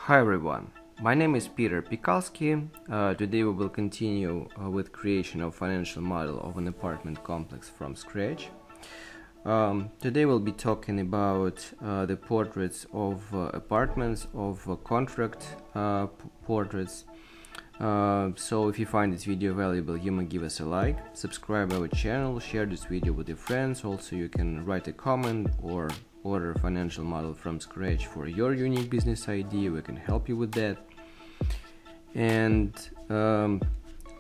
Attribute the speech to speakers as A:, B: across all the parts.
A: Hi everyone, my name is piterpakulski. Today we will continue with creation of financial model of an apartment complex from scratch. Today we'll be talking about the portraits of apartments, of contract portraits. So if you find this video valuable, you may give us a like, subscribe our channel, share this video with your friends. Also you can write a comment or order a financial model from scratch for your unique business idea. We can help you with that. And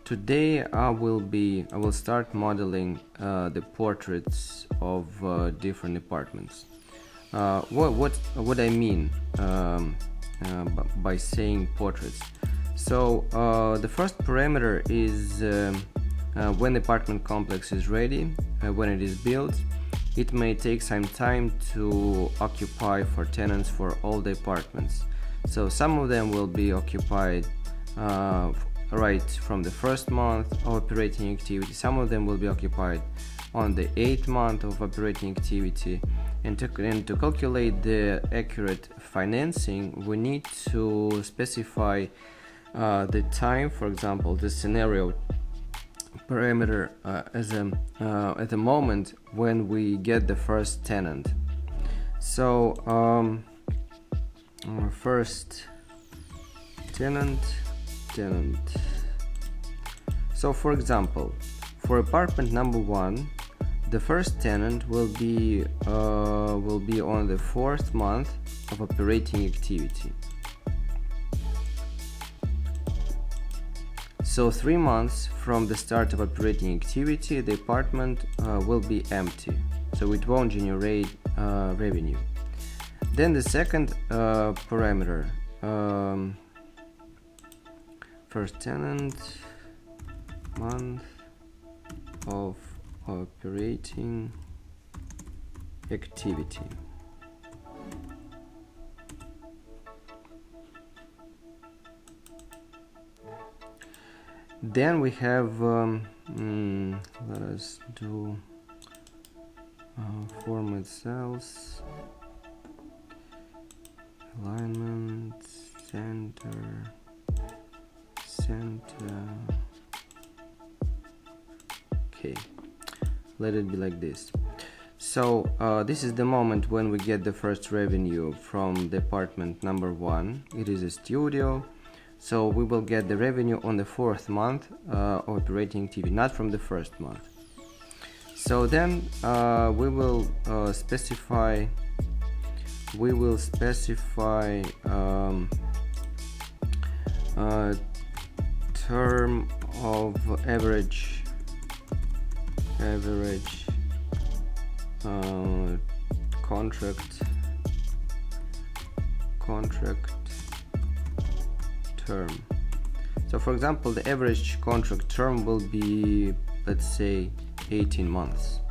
A: today I will start modeling the portraits of different apartments. What I mean by saying portraits. So the first parameter is when the apartment complex is ready, when it is built. It may take some time to occupy for tenants for all the apartments. So some of them will be occupied right from the first month of operating activity. Some of them will be occupied on the 8th month of operating activity. And to calculate the accurate financing, we need to specify the time. For example, the scenario parameter at the moment when we get the first tenant. So our first tenant. So for example, for apartment number 1, the first tenant will be on the 4th month of operating activity. So 3 months from the start of operating activity, the apartment will be empty, so it won't generate revenue. Then the second parameter, first tenant, month of operating activity. Then we have, let us do format cells, alignment, center. Okay, let it be like this. So this is the moment when we get the first revenue from the apartment number 1. It is a studio. So we will get the revenue on the 4th month of operating activity, not from the 1st month. So then we will specify term of average contract term. So for example, the average contract term will be, let's say, 18 months.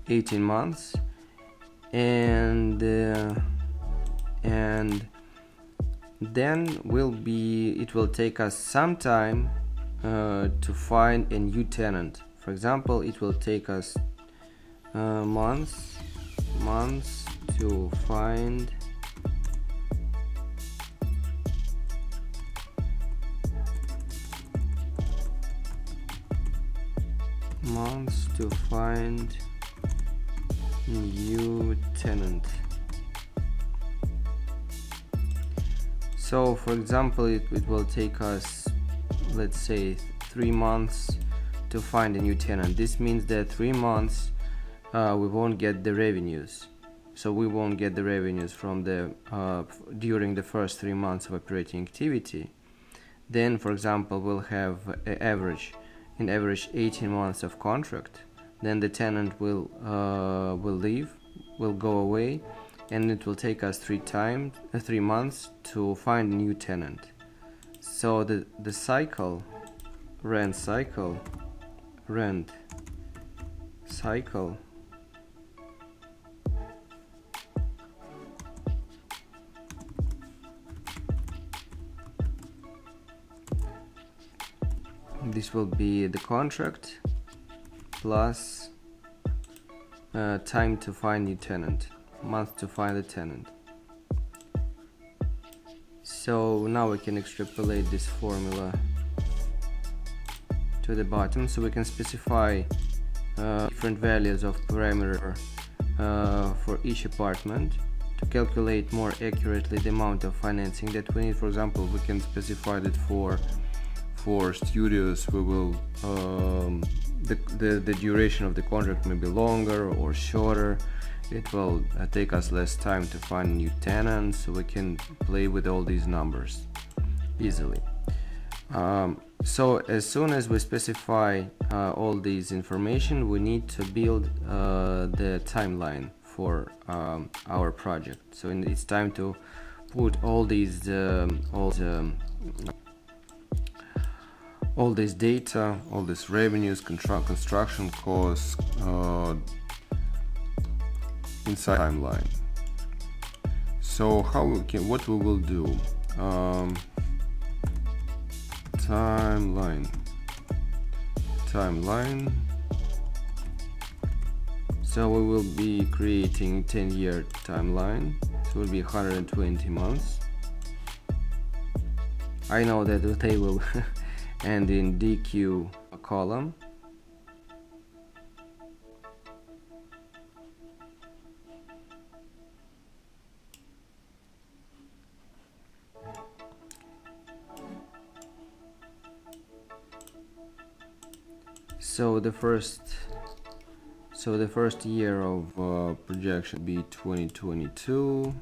A: 18 months, and then it will take us some time to find a new tenant. For example, it will take us months to find new tenant. So for example, it will take us, let's say, 3 months to find a new tenant. This means that 3 months we won't get the revenues. So we won't get the revenues from the during the first 3 months of operating activity. Then, for example, we'll have an average 18 months of contract. Then the tenant will leave, will go away, and it will take us 3 months to find a new tenant. So the rent cycle this will be the contract plus time to find new tenant, month to find a tenant. So now we can extrapolate this formula to the bottom, so we can specify different values of parameter for each apartment to calculate more accurately the amount of financing that we need. For example, we can specify that for studios we will the duration of the contract may be longer or shorter. It will take us less time to find new tenants, so we can play with all these numbers easily. So as soon as we specify all these information, we need to build the timeline for our project. So it's time to put all this data, all these revenues, construction costs inside timeline. So what we will do? Timeline. So we will be creating 10-year timeline. So it will be 120 months. I know that they will end in DQ column. So the first year of projection be 2022.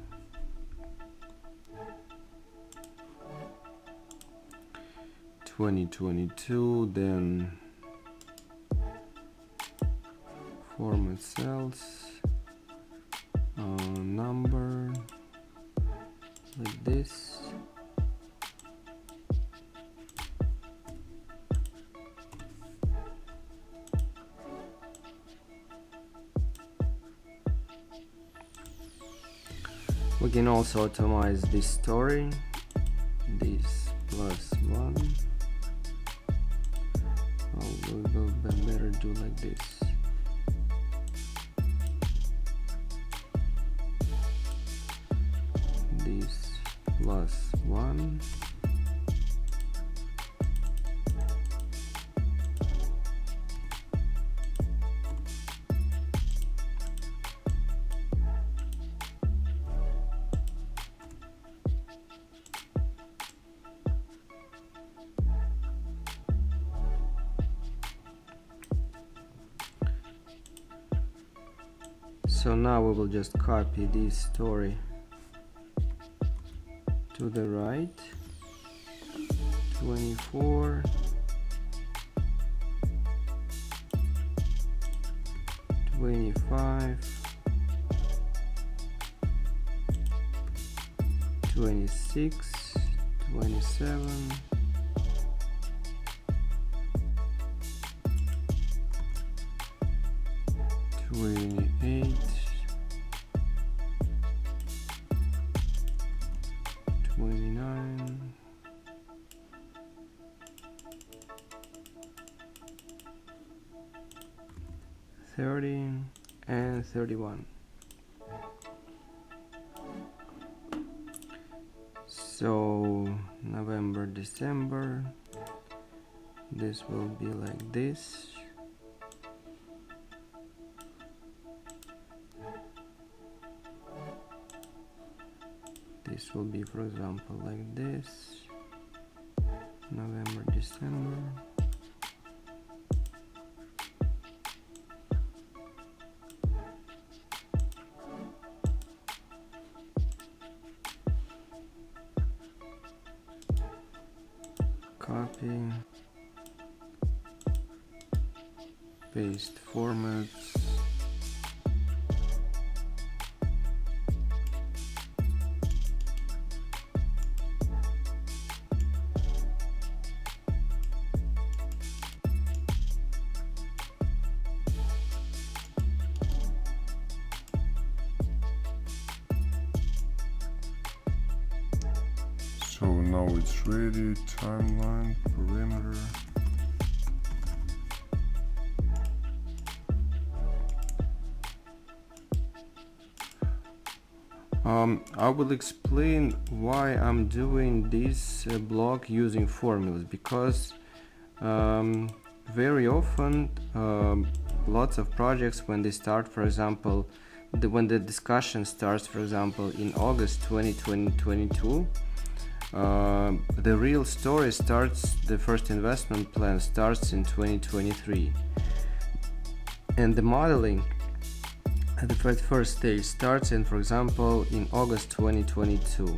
A: Then format cells, number like this. We can also automate this story, this +1. We will better do like this. This +1. So now we will just copy this story to the right. 24, 25, 26, 27, 28, 29, 30, and 31. So November, December, this will be like this. This will be, for example, like this. November, December. Copy. Paste formats.
B: So now it's ready, timeline, perimeter.
A: I will explain why I'm doing this blog using formulas, because very often lots of projects, when they start, for example, when the discussion starts, for example, in August 2022, the real story starts, the first investment plan starts in 2023, and the modeling at the first stage starts in, for example, in August 2022.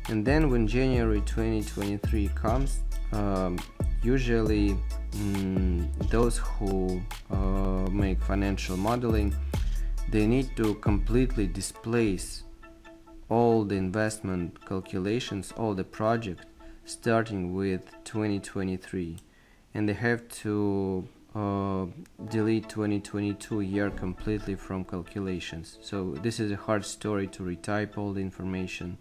A: And then when January 2023 comes, usually those who make financial modeling, they need to completely displace all the investment calculations, all the project starting with 2023, and they have to delete 2022 year completely from calculations. So this is a hard story to retype all the information.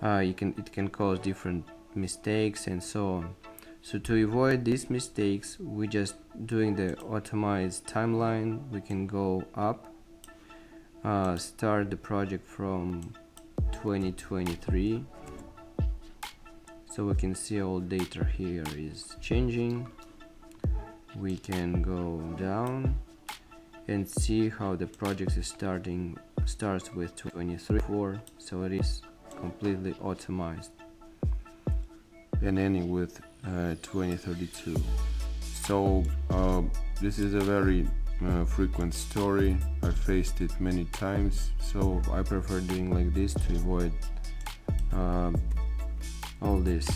A: It can cause different mistakes and so on. So to avoid these mistakes, we just doing the automized timeline. We can go up, start the project from 2023, so we can see all data here is changing. We can go down and see how the project is starts with 2024, so it is completely automized, and ending with 2032. So this is a very frequent story. I faced it many times, so I prefer doing like this to avoid all this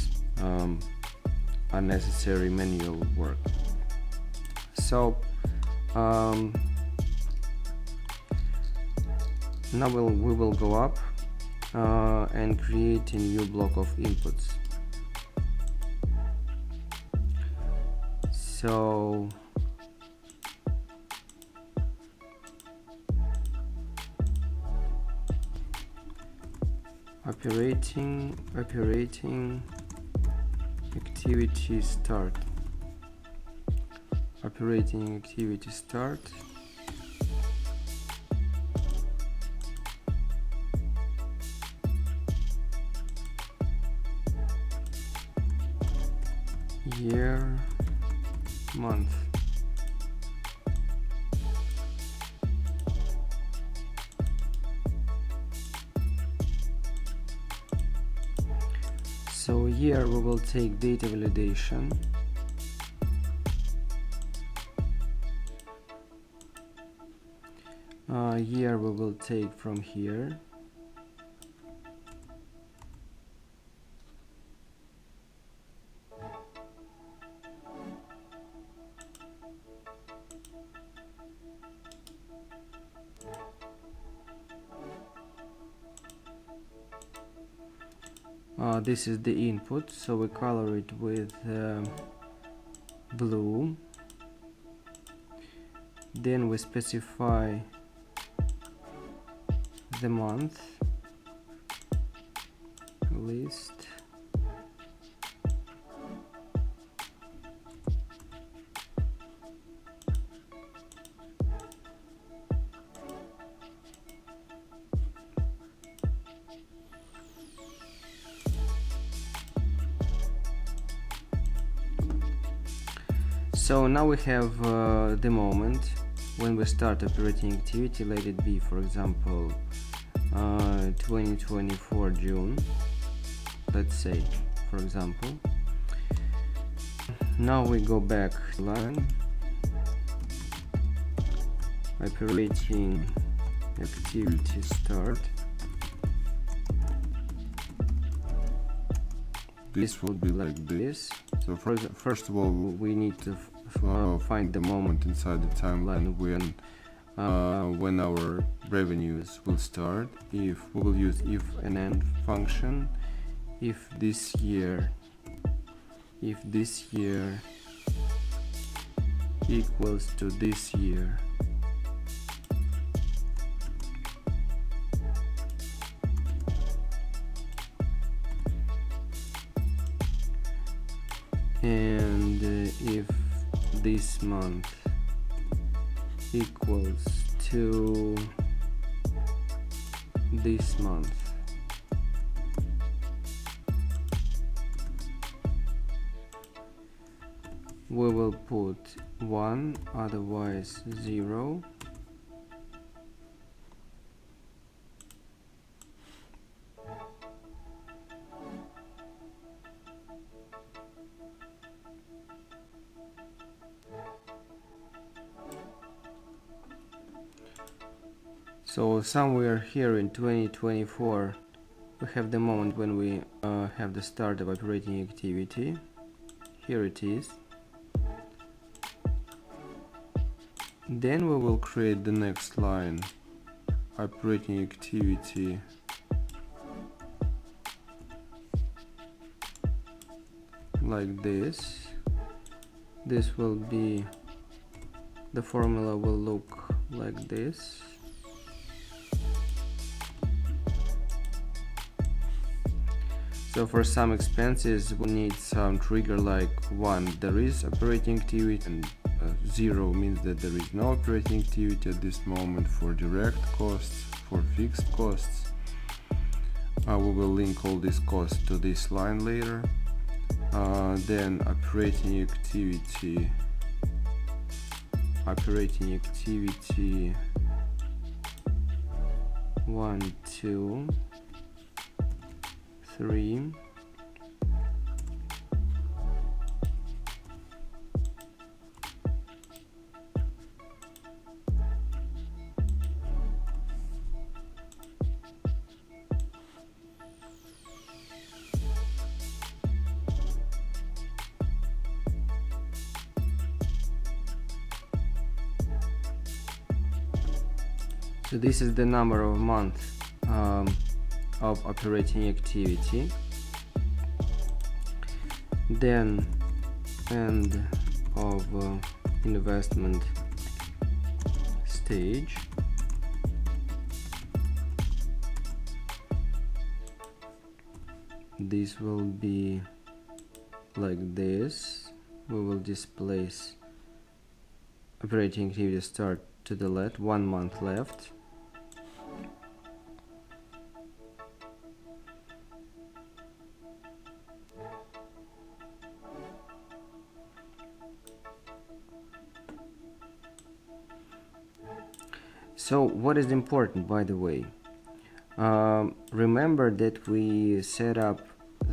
A: unnecessary manual work. So now we will go up and create a new block of inputs. So operating activity start. Operating activity start. Year, month. So here we will take data validation. Here we will take from here. This is the input, so we color it with blue. Then we specify the month list. So now we have the moment when we start operating activity. Let it be, for example, 2024 June, let's say, for example. Now we go back line, operating activity start. This will be like this. So first of all, we need to find the moment inside the timeline when our revenues will start. If we will use if and end function, if this year equals to this year, and if this month equals to this month. We will put 1, otherwise 0. So somewhere here in 2024 we have the moment when we have the start of operating activity. Here it is. Then we will create the next line, operating activity like this. This will be, the formula will look like this. So for some expenses we need some trigger like 1, there is operating activity, and 0 means that there is no operating activity at this moment. For direct costs, for fixed costs, we will link all these costs to this line later. Then operating activity 1, 2, 3. So this is the number of months of operating activity. Then end of investment stage. This will be like this. We will displace operating activity start to the left, 1 month left. So what is important, by the way? Remember that we set up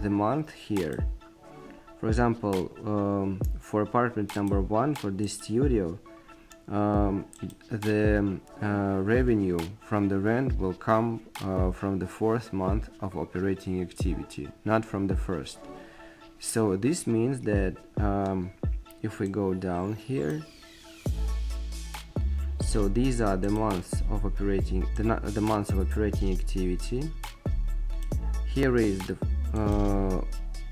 A: the month here. For example, for apartment number 1, for this studio, the revenue from the rent will come from the 4th month of operating activity, not from the 1st. So this means that if we go down here, so these are the months of operating, the months of operating activity. Here is the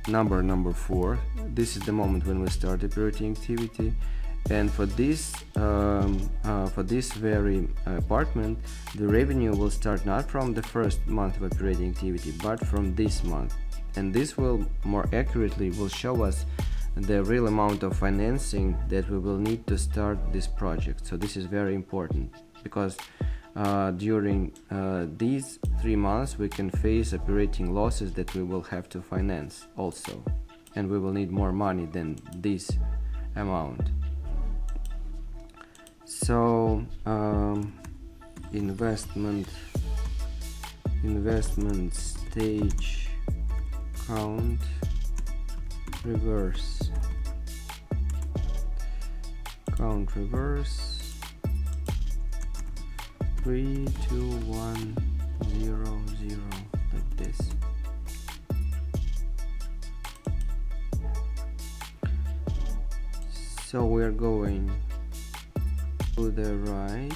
A: number 4. This is the moment when we start operating activity. And for this very apartment, the revenue will start not from the 1st month of operating activity, but from this month. And this will more accurately will show us the real amount of financing that we will need to start this project. So this is very important, because during these 3 months we can face operating losses that we will have to finance also, and we will need more money than this amount. So investment stage count reverse 3, 2, 1, 0, 0, like this. So we are going to the right.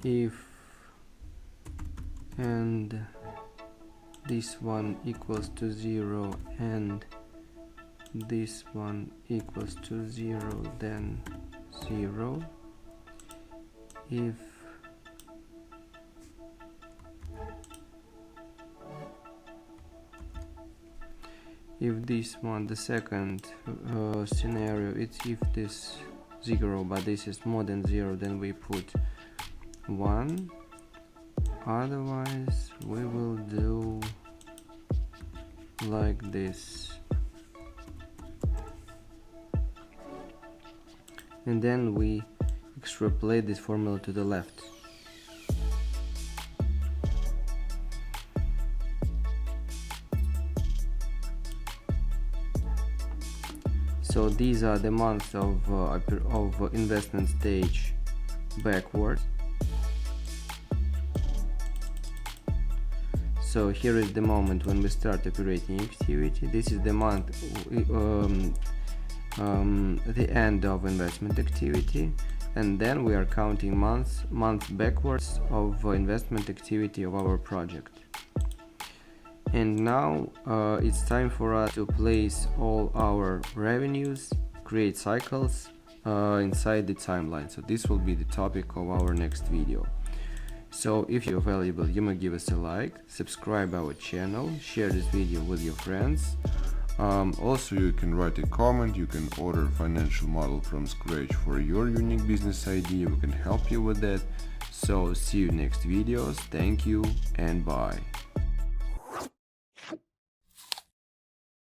A: If and this one equals to 0 and this one equals to 0, then 0. if this one, the second scenario, it's if this 0 but this is more than 0, then we put 1. Otherwise we will do like this, and then we extrapolate this formula to the left. So these are the months of investment stage backwards. So here is the moment when we start operating activity. This is the month, the end of investment activity, and then we are counting months backwards of investment activity of our project. And now it's time for us to place all our revenues, create cycles inside the timeline. So this will be the topic of our next video. So if you're valuable, you may give us a like, subscribe our channel, share this video with your friends.
B: Also, you can write a comment, you can order financial model from scratch for your unique business idea. We can help you with that. So see you next videos. Thank you and bye.